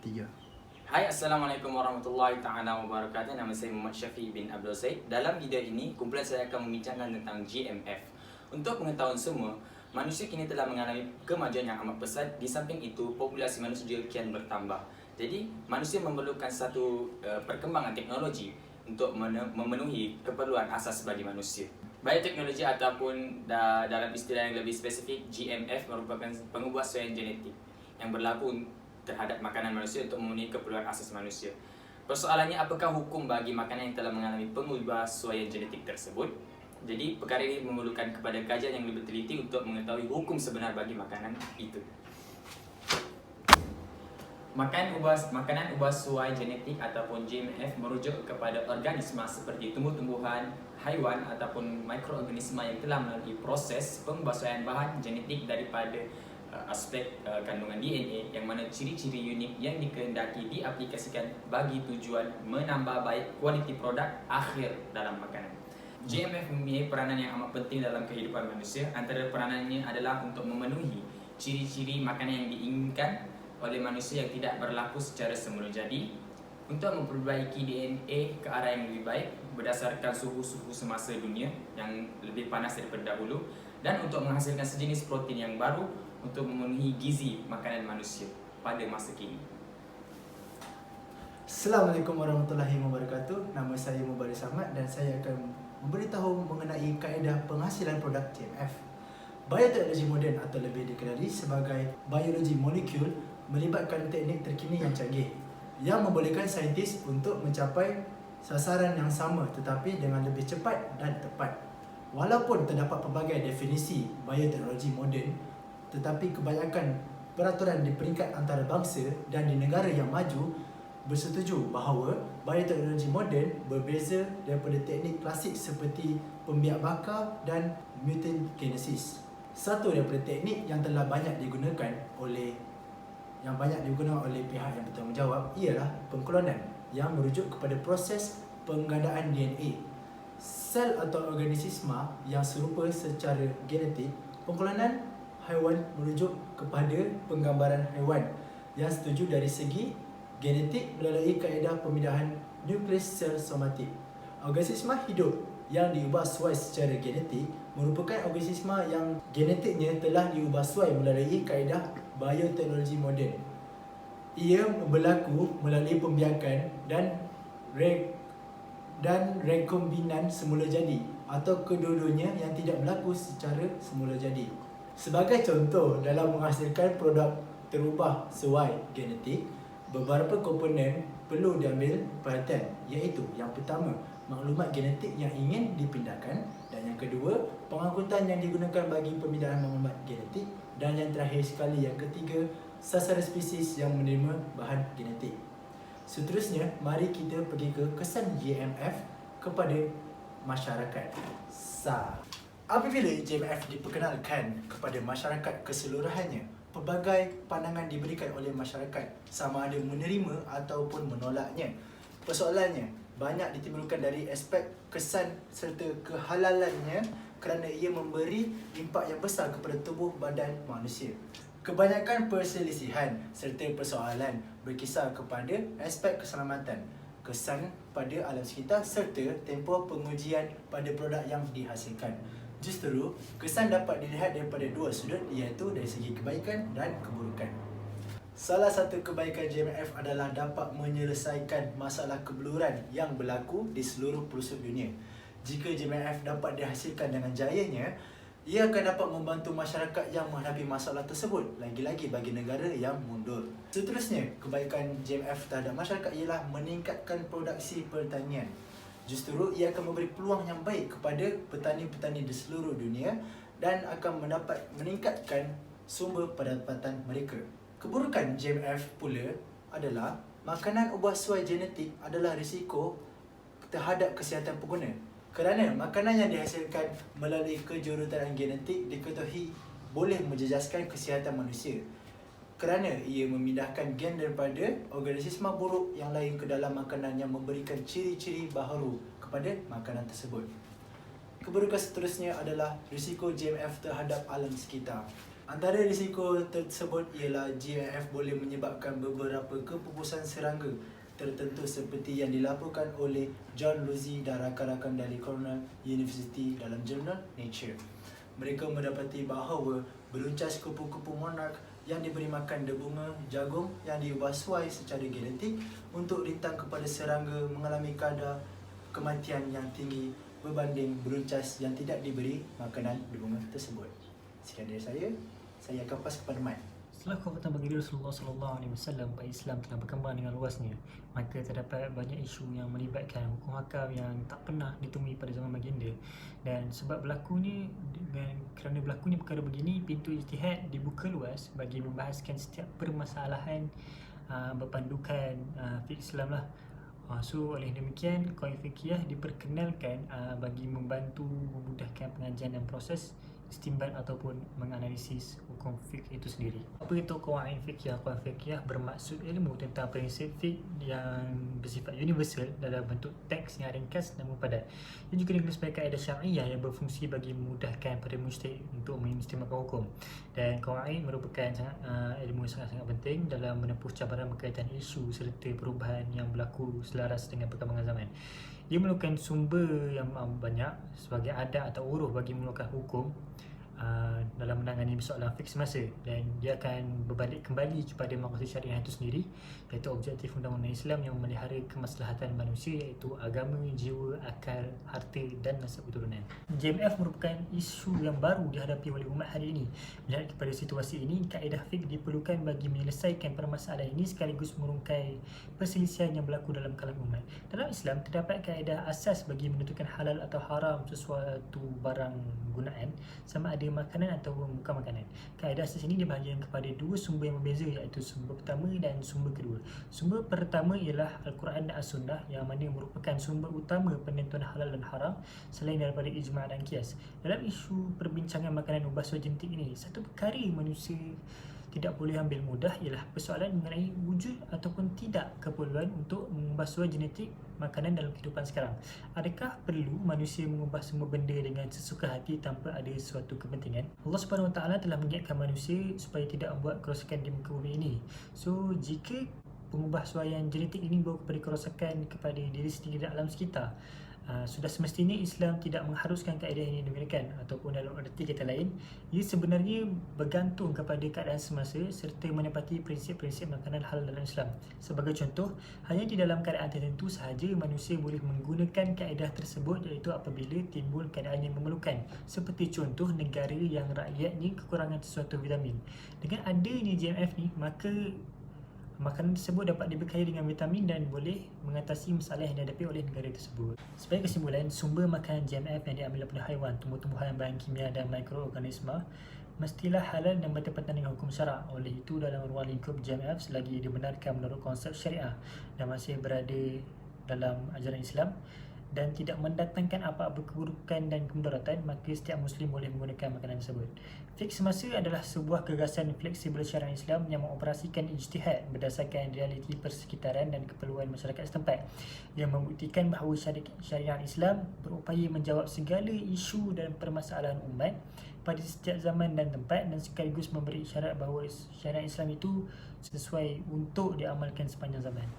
Tiga. Hai, Assalamualaikum warahmatullahi ta'ala wabarakatuh. Nama saya Muhammad Syafiq bin Abdul Said. Dalam video ini, kumpulan saya akan membincangkan tentang GMF. Untuk pengetahuan semua, manusia kini telah mengalami kemajuan yang amat pesat. Di samping itu, populasi manusia kian bertambah. Jadi, manusia memerlukan satu perkembangan teknologi untuk memenuhi keperluan asas bagi manusia. Bioteknologi ataupun dalam istilah yang lebih spesifik, GMF merupakan pengubahsuaian genetik yang berlaku terhadap makanan manusia untuk memenuhi keperluan asas manusia. Persoalannya, apakah hukum bagi makanan yang telah mengalami pengubahsuaian genetik tersebut? Jadi, perkara ini memerlukan kepada kajian yang lebih teliti untuk mengetahui hukum sebenar bagi makanan itu. Makanan ubahsuai genetik ataupun GMF merujuk kepada organisma seperti tumbuh-tumbuhan, haiwan ataupun mikroorganisma yang telah melalui proses pengubahsuaian bahan genetik daripada aspek kandungan DNA, yang mana ciri-ciri unik yang dikehendaki diaplikasikan bagi tujuan menambah baik kualiti produk akhir dalam makanan. GMF mempunyai peranan yang amat penting dalam kehidupan manusia. Antara peranannya adalah untuk memenuhi ciri-ciri makanan yang diinginkan oleh manusia yang tidak berlaku secara semula jadi, untuk memperbaiki DNA ke arah yang lebih baik berdasarkan suhu semasa dunia yang lebih panas daripada dahulu, dan untuk menghasilkan sejenis protein yang baru untuk memenuhi gizi makanan manusia pada masa kini. Assalamualaikum warahmatullahi wabarakatuh. Nama saya Mubaris Ahmad dan saya akan memberitahu mengenai kaedah penghasilan produk GMF. Bioteknologi moden atau lebih dikenali sebagai biologi molekul melibatkan teknik terkini yang canggih yang membolehkan saintis untuk mencapai sasaran yang sama tetapi dengan lebih cepat dan tepat. Walaupun terdapat pelbagai definisi bioteknologi moden, tetapi kebanyakan peraturan di peringkat antarabangsa dan di negara yang maju bersetuju bahawa bioteknologi moden berbeza daripada teknik klasik seperti pembiak bakar dan mutagenesis. Satu daripada teknik yang telah banyak digunakan oleh pihak yang bertanggungjawab ialah pengklonan yang merujuk kepada proses penggandaan DNA. Sel atau organisma yang serupa secara genetik. Pengklonan haiwan merujuk kepada penggambaran haiwan yang setuju dari segi genetik melalui kaedah pemindahan nukleus sel somatik. Organisma hidup yang diubahsuai secara genetik merupakan organisma yang genetiknya telah diubahsuai melalui kaedah bioteknologi moden. Ia berlaku melalui pembiakan dan rekombinan semula jadi atau kedua-duanya yang tidak berlaku secara semula jadi. Sebagai contoh, dalam menghasilkan produk terubah suai genetik, beberapa komponen perlu diambil perhatian, iaitu yang pertama, maklumat genetik yang ingin dipindahkan, dan yang kedua, pengangkutan yang digunakan bagi pemindahan maklumat genetik, dan yang terakhir sekali, yang ketiga, sasaran spesies yang menerima bahan genetik. Seterusnya, mari kita pergi ke kesan GMF kepada masyarakat. Apabila GMF diperkenalkan kepada masyarakat keseluruhannya, pelbagai pandangan diberikan oleh masyarakat sama ada menerima ataupun menolaknya. Persoalannya banyak ditimbulkan dari aspek kesan serta kehalalannya kerana ia memberi impak yang besar kepada tubuh badan manusia. Kebanyakan perselisihan serta persoalan berkisar kepada aspek keselamatan, kesan pada alam sekitar serta tempoh pengujian pada produk yang dihasilkan. Justru, kesan dapat dilihat daripada dua sudut, iaitu dari segi kebaikan dan keburukan. Salah satu kebaikan GMF adalah dapat menyelesaikan masalah kebeluran yang berlaku di seluruh pelosok dunia. Jika GMF dapat dihasilkan dengan jayanya, ia akan dapat membantu masyarakat yang menghadapi masalah tersebut, lagi-lagi bagi negara yang mundur. Seterusnya, kebaikan GMF terhadap masyarakat ialah meningkatkan produksi pertanian. Justru ia akan memberi peluang yang baik kepada petani-petani di seluruh dunia dan akan meningkatkan sumber pendapatan mereka. Keburukan GMF pula adalah makanan ubahsuai genetik adalah risiko terhadap kesihatan pengguna. Kerana makanan yang dihasilkan melalui kejuruteraan genetik diketahui boleh menjejaskan kesihatan manusia, kerana ia memindahkan gen daripada organisma buruk yang lain ke dalam makanan yang memberikan ciri-ciri baharu kepada makanan tersebut. Keburukan seterusnya adalah risiko GMF terhadap alam sekitar. Antara risiko tersebut ialah GMF boleh menyebabkan beberapa kepupusan serangga tertentu seperti yang dilaporkan oleh John Lucy dan rakan-rakan dari Cornell University dalam jurnal Nature. Mereka mendapati bahawa beruncas kupu-kupu monark yang diberi makan debunga jagung yang diubah suai secara genetik untuk rintang kepada serangga mengalami kadar kematian yang tinggi berbanding beruncas yang tidak diberi makanan debunga tersebut. Sekian dari saya akan pas kepada Mat. Setelah kewafatan baginda Rasulullah SAW, umat Islam telah berkembang dengan luasnya. Maka terdapat banyak isu yang melibatkan hukum hakam yang tak pernah ditemui pada zaman baginda. Dan sebab kerana berlakunya perkara begini, pintu ijtihad dibuka luas bagi membahaskan setiap permasalahan berpandukan fiqh Islam lah. So oleh demikian, qawaid fiqhiyah diperkenalkan bagi membantu memudahkan pengajian dan proses istinbat ataupun menganalisis hukum fiqh itu sendiri. Apa itu qawaid fiqhiyah? Qawaid fiqhiyah bermaksud ilmu tentang prinsip fiqh yang bersifat universal dalam bentuk teks yang ringkas namun padat. Ia juga digunakan sebagai kaedah syar'iyah yang berfungsi bagi memudahkan pada mujtahid untuk mengistimakan hukum. Dan qawaid merupakan ilmu yang sangat-sangat penting dalam menempuh cabaran berkaitan isu serta perubahan yang berlaku selaras dengan perkembangan zaman. Ia memerlukan sumber yang banyak sebagai adat atau uruf bagi mengeluarkan hukum dalam menangani persoalan fiqh semasa, dan dia akan berbalik kembali kepada maqasid syariah itu sendiri, iaitu objektif undang-undang Islam yang memelihara kemaslahatan manusia, iaitu agama, jiwa, akal, harta dan nasab keturunan. JMF merupakan isu yang baru dihadapi oleh umat hari ini. Melihat kepada situasi ini, kaedah fiqh diperlukan bagi menyelesaikan permasalahan ini sekaligus mengurungkai perselisihan yang berlaku dalam kalangan umat. Dalam Islam, terdapat kaedah asas bagi menentukan halal atau haram sesuatu barang gunaan, sama ada makanan atau bukan makanan. Kaedah asas ini dibahagikan kepada dua sumber yang berbeza, iaitu sumber pertama dan sumber kedua. Sumber pertama ialah Al-Quran dan As-Sunnah, yang mana merupakan sumber utama penentuan halal dan haram selain daripada ijma' dan qiyas. Dalam isu perbincangan makanan ubah suai genetik ini, satu perkara manusia tidak boleh ambil mudah ialah persoalan mengenai wujud ataupun tidak keperluan untuk mengubah suai genetik makanan dalam kehidupan sekarang. Adakah perlu manusia mengubah semua benda dengan sesuka hati tanpa ada suatu kepentingan? Allah Subhanahu Wa Taala telah mengingatkan manusia supaya tidak membuat kerosakan di muka bumi ini. So jika pengubahsuaian genetik ini membawa kepada kerosakan kepada diri sendiri dan alam sekitar, sudah semestinya Islam tidak mengharuskan kaedah ini digunakan, ataupun dalam erti kata lain, ia sebenarnya bergantung kepada keadaan semasa serta menepati prinsip-prinsip makanan halal dalam Islam. Sebagai contoh, hanya di dalam keadaan tertentu sahaja manusia boleh menggunakan kaedah tersebut, iaitu apabila timbul keadaan yang memerlukan, seperti contoh negara yang rakyatnya kekurangan sesuatu vitamin. Dengan adanya JMF ni, maka makanan tersebut dapat diberkahi dengan vitamin dan boleh mengatasi masalah yang dihadapi oleh negara tersebut. Sebagai kesimpulan, sumber makanan JMF yang diambil daripada haiwan, tumbuh-tumbuhan, bahan kimia dan mikroorganisma mestilah halal dan bertepatan dengan hukum syarak. Oleh itu, dalam ruang lingkup JMF, selagi dibenarkan menurut konsep syariah dan masih berada dalam ajaran Islam dan tidak mendatangkan apa-apa keburukan dan kemudaratan, maka setiap Muslim boleh menggunakan makanan tersebut. Fiqh semasa adalah sebuah gagasan fleksibel syariah Islam yang mengoperasikan ijtihad berdasarkan realiti persekitaran dan keperluan masyarakat setempat, yang membuktikan bahawa syariah Islam berupaya menjawab segala isu dan permasalahan umat pada setiap zaman dan tempat, dan sekaligus memberi isyarat bahawa syariah Islam itu sesuai untuk diamalkan sepanjang zaman.